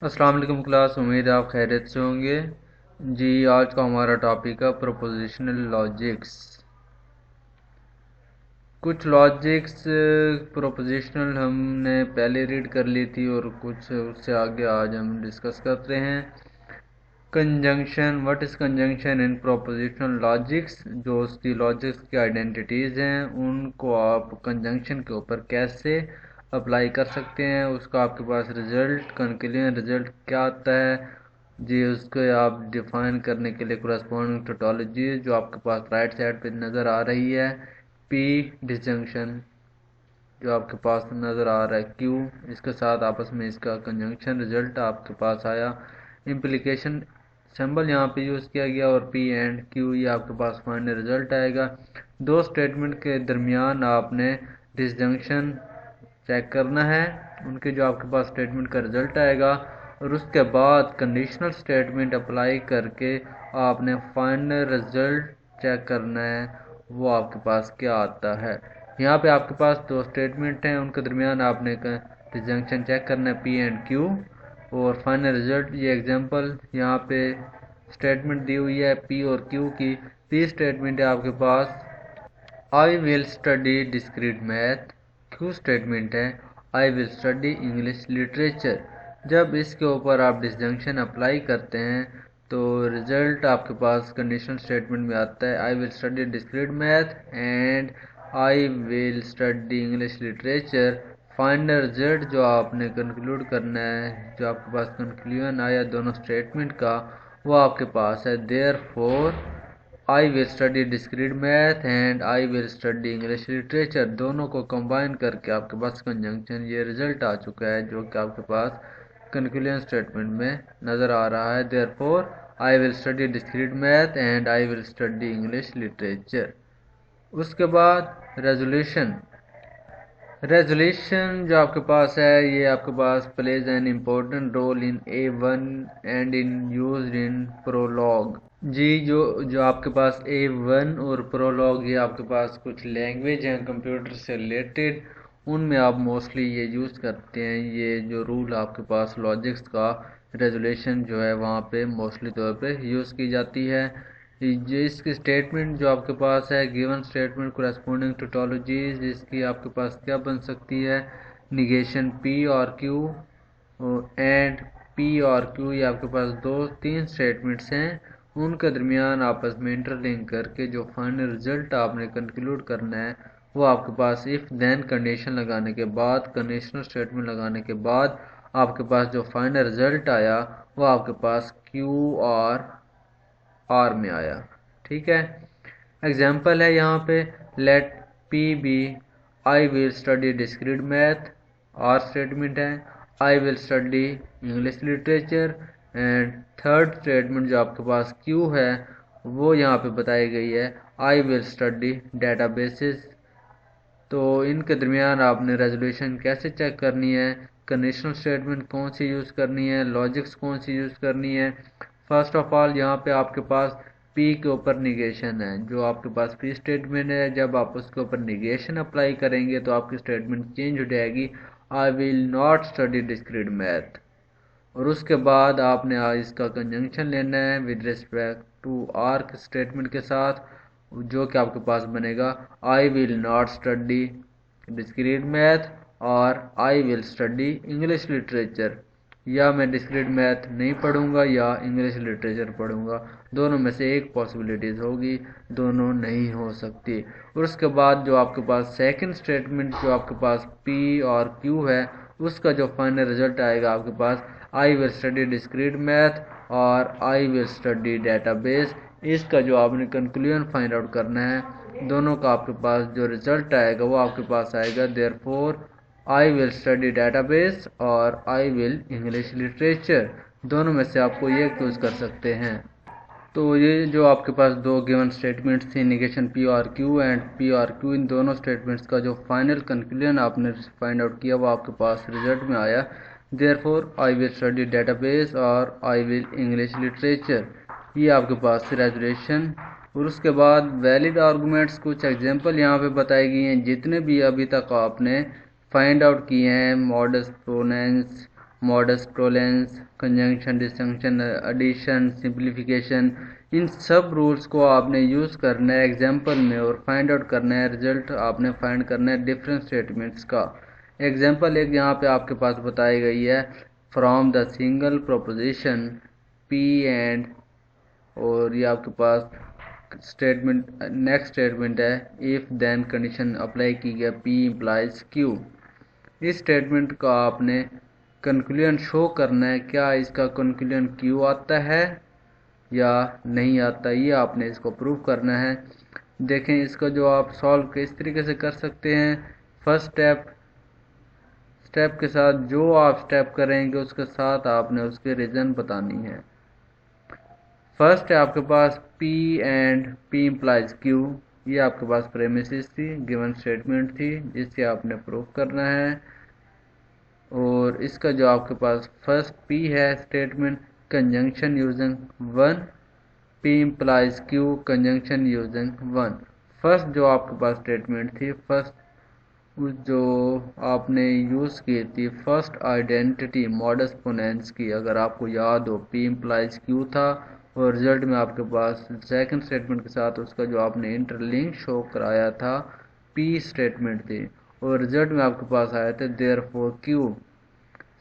अस्सलाम वालेकुम क्लास। उम्मीद है आप खैरियत से होंगे जी। आज का हमारा टॉपिक है प्रोपोजिशनल लॉजिक्स। कुछ लॉजिक्स प्रोपोजिशनल हमने पहले रीड कर ली थी और कुछ उससे आगे आज हम डिस्कस करते हैं। Conjunction, what is conjunction in prepositional logics. जो उसकी लॉजिक्स की आइडेंटिटीज़ हैं उनको आप कंजंक्शन के ऊपर कैसे अप्लाई कर सकते हैं, उसका आपके पास रिजल्ट, कंक्लूजन रिजल्ट क्या आता है जी, उसको आप डिफाइन करने के लिए कोरेस्पोंडिंग टोटोलॉजी जो आपके पास राइट साइड पे नज़र आ रही है। पी डिसजंक्शन जो आपके पास नज़र आ रहा है क्यू, इसके साथ आपस में इसका कंजंक्शन रिजल्ट आपके पास आया। इम्प्लीकेशन सिंबल यहाँ पे यूज़ किया गया और पी एंड क्यू ये आपके पास फाइनल रिजल्ट आएगा। दो स्टेटमेंट के दरमियान आपने डिसजंक्शन चेक करना है, उनके जो आपके पास स्टेटमेंट का रिजल्ट आएगा, और उसके बाद कंडीशनल स्टेटमेंट अप्लाई करके आपने फाइनल रिजल्ट चेक करना है वो आपके पास क्या आता है। यहाँ पे आपके पास दो स्टेटमेंट हैं, उनके दरमियान आपने डिसजंक्शन चेक करना है पी एंड क्यू और फाइनल रिजल्ट। ये एग्जांपल यहाँ पे स्टेटमेंट दी हुई है पी और क्यू की। पी स्टेटमेंट है आपके पास I will study discrete math. Q statement है I will study English literature. जब इसके ऊपर आप डिसजंक्शन अप्लाई करते हैं तो रिजल्ट आपके पास कंडीशनल स्टेटमेंट में आता है I will study discrete math and I will study English literature. Final result जो आपने कंक्लूड करना है, जो आपके पास कंक्लूजन आया दोनों स्टेटमेंट का, वो आपके पास है therefore I will study discrete math and I will study English literature. दोनों को कंबाइन करके आपके पास कंजंक्शन ये रिजल्ट आ चुका है जो कि आपके पास कंक्लूजन स्टेटमेंट में नज़र आ रहा है। Therefore I will study discrete math and I will study English literature. उसके बाद रेजोल्यूशन। रेजोल्यूशन जो आपके पास है ये आपके पास plays an important role in A1 and in used in Prolog जी। जो आपके पास A1 और प्रोलॉग ये आपके पास कुछ लैंग्वेज हैं कंप्यूटर से रिलेटेड, उनमें आप मोस्टली ये यूज़ करते हैं। ये जो रूल आपके पास लॉजिक्स का रेजोल्यूशन जो है वहाँ पे मोस्टली तौर पे यूज़ की जाती है। जो इसकी स्टेटमेंट जो आपके पास है गिवन स्टेटमेंट कोरेस्पोंडिंग टोटोलॉजीज, इसकी आपके पास क्या बन सकती है, निगेशन पी और क्यू एंड पी और क्यू। ये आपके पास दो तीन स्टेटमेंट्स हैं, उनके दरमियान आपस में इंटरलिंक करके जो फाइनल रिजल्ट आपने कंक्लूड करना है वो आपके पास इफ़ देन कंडीशन लगाने के बाद, कंडीशनल स्टेटमेंट लगाने के बाद आपके पास जो फाइनल रिजल्ट आया वो आपके पास क्यू और आर में आया। ठीक है, एग्जाम्पल है यहाँ पे let P be I will study discrete math. R statement है I will study English literature. And third statement जो आपके पास क्यू है वो यहाँ पे बताई गई है आई विल स्टडी डेटाबेसेस। तो इनके दरमियान आपने रेजोल्यूशन कैसे चेक करनी है, कंडीशनल स्टेटमेंट कौन सी यूज़ करनी है, लॉजिक्स कौन सी यूज़ करनी है। फर्स्ट ऑफ ऑल यहाँ पे आपके पास पी के ऊपर निगेशन है, जो आपके पास पी स्टेटमेंट है, जब आप उसके ऊपर निगेशन अप्लाई करेंगे तो आपकी स्टेटमेंट चेंज हो जाएगी I will not study discrete math. और उसके बाद आपने इसका कंजंक्शन लेना है with respect to R statement के साथ, जो कि आपके पास बनेगा I will not study discrete math और I will study English literature. या मैं डिस्क्रीट मैथ नहीं पढ़ूंगा या इंग्लिश लिटरेचर पढ़ूंगा, दोनों में से एक पॉसिबिलिटीज़ होगी, दोनों नहीं हो सकती। और उसके बाद जो आपके पास सेकंड स्टेटमेंट जो आपके पास पी और क्यू है उसका जो फाइनल रिजल्ट आएगा आपके पास I will study discrete math और आई विल स्टडी डेटाबेस। इसका जो आपने कंक्लूजन फाइंड आउट करना है, दोनों का आपके पास जो रिजल्ट आएगा वो आपके पास आएगा therefore I will study database और आई विल इंग्लिश लिटरेचर। दोनों में से आपको ये चूज़ कर सकते हैं। तो ये जो आपके पास दो गिवन स्टेटमेंट्स थी negation P or Q and P or Q, इन दोनों स्टेटमेंट्स का जो फाइनल कंक्लूजन आपने फाइंड आउट किया वो आपके पास रिजल्ट में आया therefore I will study database और आई विल इंग्लिश लिटरेचर। ये आपके पास रेजोल्यूशन। और उसके बाद वैलिड आर्गूमेंट्स, कुछ एग्जांपल यहाँ पे बताई गई हैं जितने भी अभी तक आपने फाइंड आउट किए हैं, modus ponens modus tollens, conjunction, disjunction, addition, simplification, इन सब रूल्स को आपने यूज़ करना है एग्जाम्पल में और फाइंड आउट करना है रिजल्ट आपने फाइंड करना है डिफरेंट स्टेटमेंट्स का। एग्जाम्पल एक यहाँ पे आपके पास बताई गई है, from the single proposition P and, और ये आपके पास स्टेटमेंट नेक्स्ट स्टेटमेंट है, इफ़ देन कंडीशन अप्लाई की गया P इम्प्लाइज Q। इस स्टेटमेंट का आपने कंक्लूजन शो करना है, क्या इसका कंक्लूजन Q आता है या नहीं आता, ये आपने इसको प्रूव करना है। देखें इसको जो आप सॉल्व किस तरीके से कर सकते हैं। फर्स्ट स्टेप के साथ जो आप स्टेप करेंगे उसके साथ आपने उसके रीज़न बतानी है। फर्स्ट है आपके पास P and P implies Q, ये आपके पास प्रेमिसेस थी, गिवन स्टेटमेंट थी जिससे आपने प्रूव करना है। और इसका जो आपके पास फर्स्ट P है statement, conjunction using 1, P implies Q, conjunction using 1। First जो आपके पास स्टेटमेंट थी, फर्स्ट जो आपने यूज़ की थी फर्स्ट आइडेंटिटी मॉडस पोनेंस की, अगर आपको याद हो P इम्प्लाइज Q था और रिजल्ट में आपके पास सेकंड स्टेटमेंट के साथ उसका जो आपने इंटरलिंक शो कराया था P स्टेटमेंट थी और रिजल्ट में आपके पास आया था देयरफॉर Q।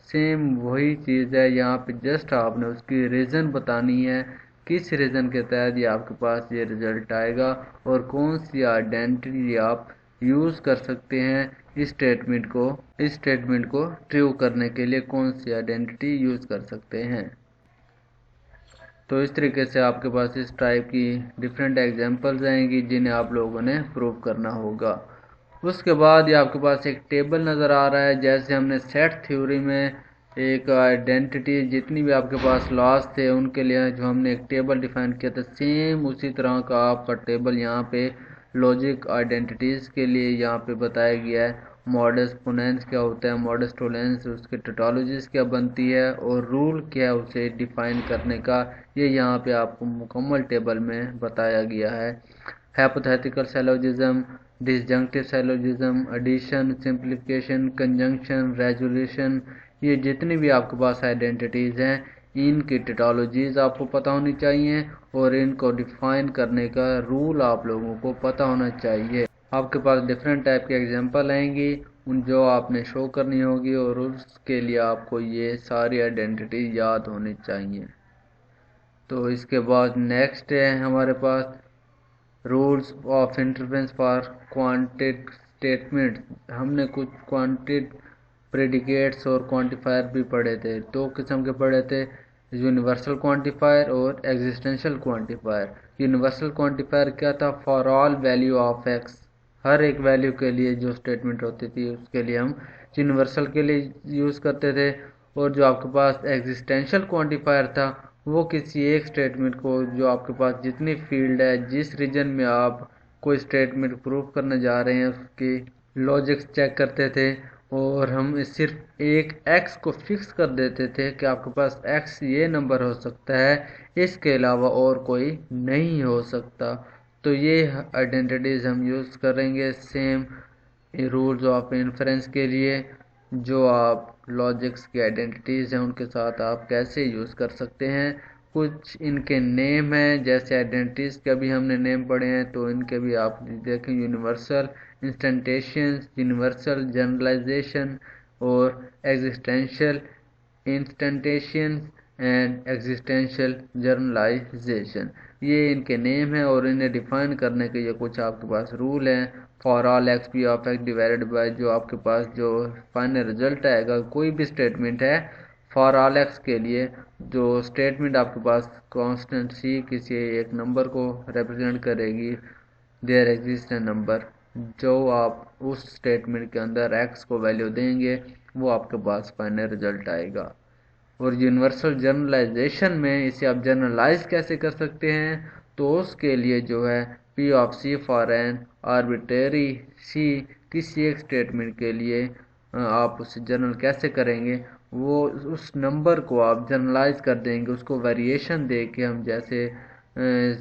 सेम वही चीज़ है यहाँ पे, जस्ट आपने उसकी रीज़न बतानी है, किस रीज़न के तहत ये आपके पास ये रिजल्ट आएगा और कौन सी आइडेंटिटी आप यूज़ कर सकते हैं इस स्टेटमेंट को ट्रू करने के लिए, कौन सी आइडेंटिटी यूज़ कर सकते हैं। तो इस तरीके से आपके पास इस टाइप की डिफरेंट एग्जांपल्स आएंगी जिन्हें आप लोगों ने प्रूव करना होगा। उसके बाद ये आपके पास एक टेबल नज़र आ रहा है, जैसे हमने सेट थ्योरी में एक आइडेंटिटी जितनी भी आपके पास लॉस थे उनके लिए जो हमने एक टेबल डिफाइन किया था, सेम उसी तरह का आपका टेबल यहाँ पे लॉजिक आइडेंटिटीज़ के लिए यहाँ पे बताया गया है। मॉडस पोनेंस क्या होता है, मॉडस टोलेंस उसके टोटोलॉजीज क्या बनती है और रूल क्या है उसे डिफाइन करने का, ये यहाँ पे आपको मुकम्मल टेबल में बताया गया है। Hypothetical syllogism, disjunctive syllogism, addition, simplification, conjunction, resolution, ये जितनी भी आपके पास आइडेंटिटीज़ हैं इनकी टोटोलॉजीज आपको पता होनी चाहिए और इनको डिफाइन करने का रूल आप लोगों को पता होना चाहिए। आपके पास डिफरेंट टाइप के एग्जांपल आएंगी उन जो आपने शो करनी होगी और उसके लिए आपको ये सारी आइडेंटिटी याद होनी चाहिए। तो इसके बाद नेक्स्ट है हमारे पास rules of interference for quantified statement. हमने कुछ क्वांटिट प्रेडिकेट्स और क्वांटिफायर भी पढ़े थे, दो किस्म के पढ़े थे, यूनिवर्सल क्वांटिफायर और एग्जिस्टेंशियल क्वांटिफायर। यूनिवर्सल क्वांटिफायर क्या था, for all value of x, हर एक वैल्यू के लिए जो स्टेटमेंट होती थी उसके लिए हम यूनिवर्सल के लिए यूज़ करते थे। और जो आपके पास एग्जिस्टेंशियल क्वांटिफायर था वो किसी एक स्टेटमेंट को, जो आपके पास जितनी फील्ड है जिस रीजन में आप कोई स्टेटमेंट प्रूव करने जा रहे हैं उसकी लॉजिक्स चेक करते थे और हम सिर्फ एक x को फिक्स कर देते थे कि आपके पास x ये नंबर हो सकता है, इसके अलावा और कोई नहीं हो सकता। तो ये आइडेंटिटीज़ हम यूज़ करेंगे सेम रूल्स ऑफ इन्फ्रेंस के लिए। जो आप लॉजिक्स की आइडेंटिटीज़ हैं उनके साथ आप कैसे यूज़ कर सकते हैं। कुछ इनके नेम हैं, जैसे आइडेंटिटीज़ के भी हमने नेम पढ़े हैं तो इनके भी आप देखें, यूनिवर्सल इंस्टेंटेशियंस, यूनिवर्सल जनरलाइजेशन और एग्जिस्टेंशियल इंस्टेंटेशियंस एंड एग्जिस्टेंशियल जनरलाइजेशन, ये इनके नेम हैं और इन्हें डिफाइन करने के ये कुछ आपके पास रूल हैं। For all x P of x divided by, जो आपके पास जो फाइनल रिजल्ट आएगा कोई भी स्टेटमेंट है फॉर ऑल एक्स के लिए, जो स्टेटमेंट आपके पास कांस्टेंट सी किसी एक नंबर को रिप्रेजेंट करेगी, देयर एग्जिस्ट ए नंबर, जो आप उस स्टेटमेंट के अंदर एक्स को वैल्यू देंगे वो आपके पास फाइनल रिजल्ट आएगा। और यूनिवर्सल जनरलाइजेशन में इसे आप जनरलाइज कैसे कर सकते हैं, तो उसके लिए जो है P of C for an arbitrary C, किसी एक स्टेटमेंट के लिए आप उसे जनरल कैसे करेंगे, वो उस नंबर को आप जनरलाइज कर देंगे, उसको वेरिएशन दे के हम जैसे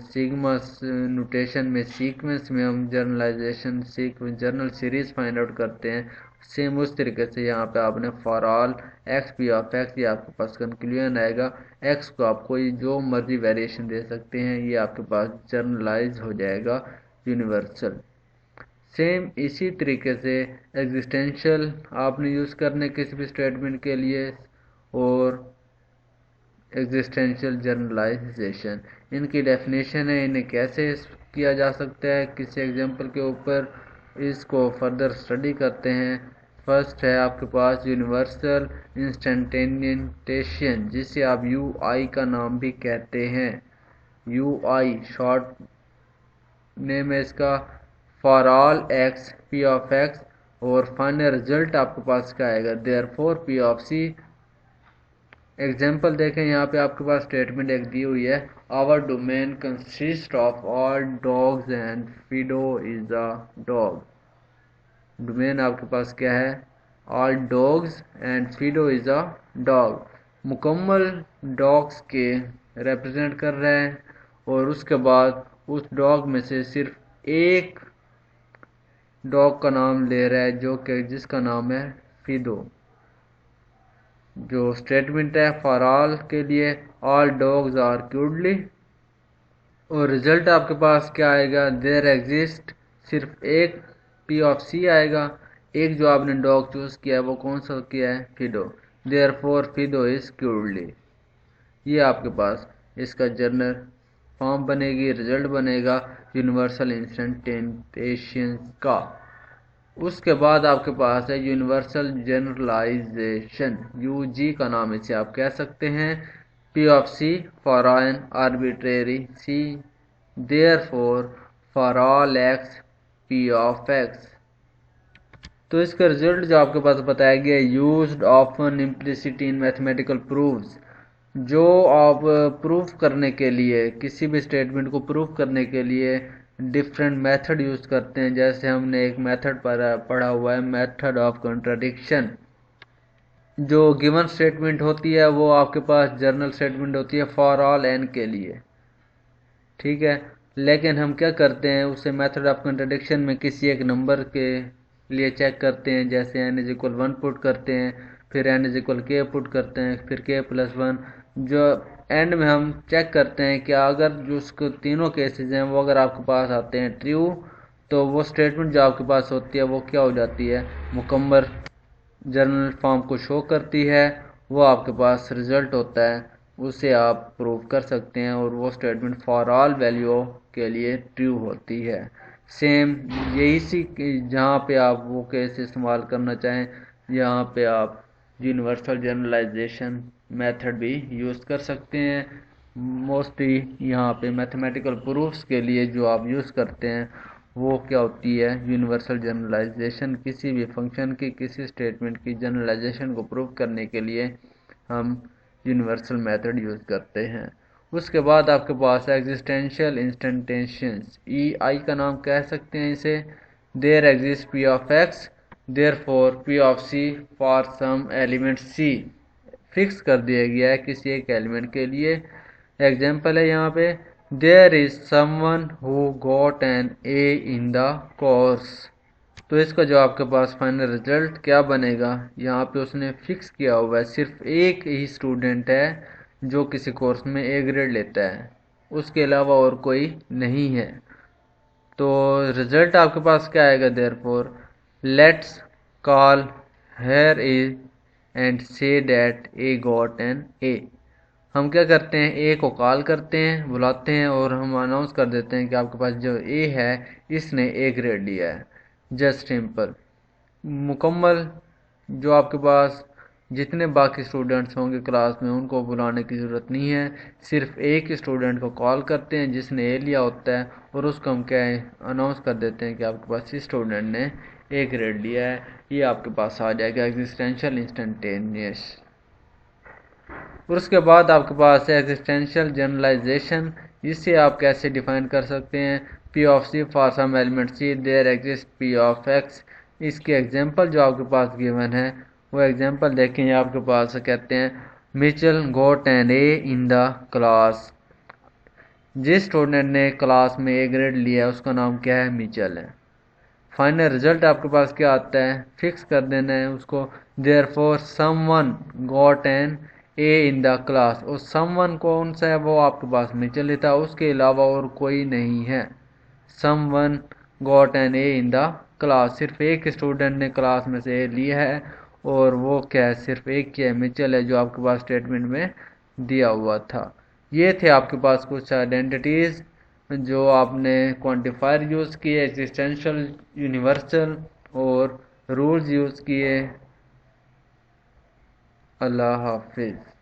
सिग्मा नोटेशन में सीक्वेंस में हम generalization general series find out करते हैं, सेम उस तरीके से यहाँ पे आपने for all x P of x, ये आपके पास कंक्लूजन आएगा। एक्स को आप कोई जो मर्जी वेरिएशन दे सकते हैं, ये आपके पास जर्नलाइज हो जाएगा यूनिवर्सल। सेम इसी तरीके से एग्जिस्टेंशियल आपने यूज़ करने किसी भी स्टेटमेंट के लिए, और एग्जिस्टेंशियल जनरलाइजेशन, इनकी डेफिनेशन है, इन्हें कैसे किया जा सकता है किसी एग्जांपल के ऊपर, इसको फर्दर स्टडी करते हैं। फर्स्ट है आपके पास यूनिवर्सल इंस्टेंटेनियन, जिसे आप यूआई का नाम भी कहते हैं। यूआई शॉर्ट नेम है इसका, for all x P of x, और फाइनल रिजल्ट आपके पास क्या आएगा, therefore P of c. Example देखें, यहाँ पे आपके पास स्टेटमेंट एक दी हुई है, our domain consist of all dogs and Fido is a dog. Domain आपके पास क्या है, all dogs and Fido is a dog, मुकम्मल डॉग्स के रिप्रेजेंट कर रहे हैं, और उसके बाद उस डॉग में से सिर्फ एक डॉग का नाम ले रहा है, जो कि जिसका नाम है फिडो। जो स्टेटमेंट है फॉर ऑल के लिए, ऑल डॉग्स आर क्यूटली, और रिजल्ट आपके पास क्या आएगा, देयर एग्जिस्ट, सिर्फ एक पी ऑफ सी आएगा। एक जो आपने डॉग चूज किया है वो कौन सा किया है, Fido, therefore Fido is cutely. ये आपके पास इसका जर्नल फॉर्म बनेगी, रिजल्ट बनेगा यूनिवर्सल इंस्टेंटेशन का। उसके बाद आपके पास है यूनिवर्सल जनरलाइजेशन, यूजी का नाम इसे आप कह सकते हैं, P of C for an arbitrary C, therefore for all x P of x. तो इसका रिजल्ट जो आपके पास बताया गया, used often implicitly in mathematical proofs, जो आप प्रूफ करने के लिए, किसी भी स्टेटमेंट को प्रूफ करने के लिए डिफरेंट मेथड यूज़ करते हैं। जैसे हमने एक मेथड पढ़ा हुआ है, मेथड ऑफ कंट्राडिक्शन। जो गिवन स्टेटमेंट होती है वो आपके पास जर्नल स्टेटमेंट होती है फॉर ऑल एन के लिए, ठीक है। लेकिन हम क्या करते हैं, उसे मेथड ऑफ कंट्राडिक्शन में किसी एक नंबर के लिए चेक करते हैं, जैसे n इज इक्वल 1 पुट करते हैं, फिर n is equal k put करते हैं, फिर k प्लस 1। जो एंड में हम चेक करते हैं कि अगर जो उसको तीनों केसेस हैं वो अगर आपके पास आते हैं ट्रू, तो वो स्टेटमेंट जो आपके पास होती है वो क्या हो जाती है, मुकम्मल जर्नल फॉर्म को शो करती है, वो आपके पास रिजल्ट होता है, उसे आप प्रूव कर सकते हैं, और वो स्टेटमेंट फॉर ऑल वैल्यू के लिए ट्रू होती है। सेम यही सी जहाँ पे आप वो केस इस्तेमाल करना चाहें, यहाँ पे आप यूनिवर्सल जनरलाइजेशन मेथड भी यूज़ कर सकते हैं। मोस्टली यहाँ पे मैथमेटिकल प्रूफ्स के लिए जो आप यूज़ करते हैं वो क्या होती है, यूनिवर्सल जनरलाइजेशन। किसी भी फंक्शन की, किसी स्टेटमेंट की जनरलाइजेशन को प्रूव करने के लिए हम यूनिवर्सल मेथड यूज़ करते हैं। उसके बाद आपके पास एग्जिस्टेंशियल इंस्टेंटेशंस, ई आई का नाम कह सकते हैं इसे, there exist P of x, therefore P of C for some element c, fix कर दिया गया है किसी एक एलिमेंट के लिए। एग्जाम्पल है यहाँ पे, there is someone who got an A in the course. तो इसका जो आपके पास फाइनल रिजल्ट क्या बनेगा, यहाँ पे उसने फिक्स किया हुआ है सिर्फ एक ही स्टूडेंट है जो किसी कोर्स में ए ग्रेड लेता है, उसके अलावा और कोई नहीं है। तो रिजल्ट आपके पास क्या आएगा, therefore let's call here is and say that a got an A. हम क्या करते हैं, ए को कॉल करते हैं, बुलाते हैं, और हम अनाउंस कर देते हैं कि आपके पास जो ए है इसने ए ग्रेड लिया है। जस्ट सिंपल, मुकम्मल जो आपके पास जितने बाकी स्टूडेंट्स होंगे क्लास में उनको बुलाने की ज़रूरत नहीं है, सिर्फ एक ही स्टूडेंट को कॉल करते हैं जिसने ए लिया होता है, और उसको हम क्या है अनाउंस कर देते हैं कि आपके पास इस स्टूडेंट ने ए ग्रेड लिया है। ये आपके पास आ जाएगा एग्जिस्टेंशियल इंस्टेंटेनियस। और उसके बाद आपके पास है एग्जिस्टेंशियल जनरलाइजेशन। इसे आप कैसे डिफाइन कर सकते हैं, P of C for some element c there exist P of x. इसके एग्जांपल जो आपके पास गिवन है वो एग्जांपल देखें, आपके पास कहते हैं Michael got an A in the class. जिस स्टूडेंट ने क्लास में ए ग्रेड लिया है उसका नाम क्या है, मिचेल है। फाइनल रिजल्ट आपके पास क्या आता है, फिक्स कर देना है उसको। Therefore someone got an A in the class, और समवन कौन सा है, वो आपके पास म्यूचुअल लेता है, उसके अलावा और कोई नहीं है। Someone got an A in the class, सिर्फ एक स्टूडेंट ने क्लास में से ए लिया है, और वो क्या है, सिर्फ एक की है, म्यूचुअल है, जो आपके पास स्टेटमेंट में दिया हुआ था। ये थे आपके पास कुछ आइडेंटिटीज जो आपने क्वांटिफायर यूज़ किए, एग्जिस्टेंशियल, यूनिवर्सल और रूल्स यूज़ किए। अल्लाह हाफिज़।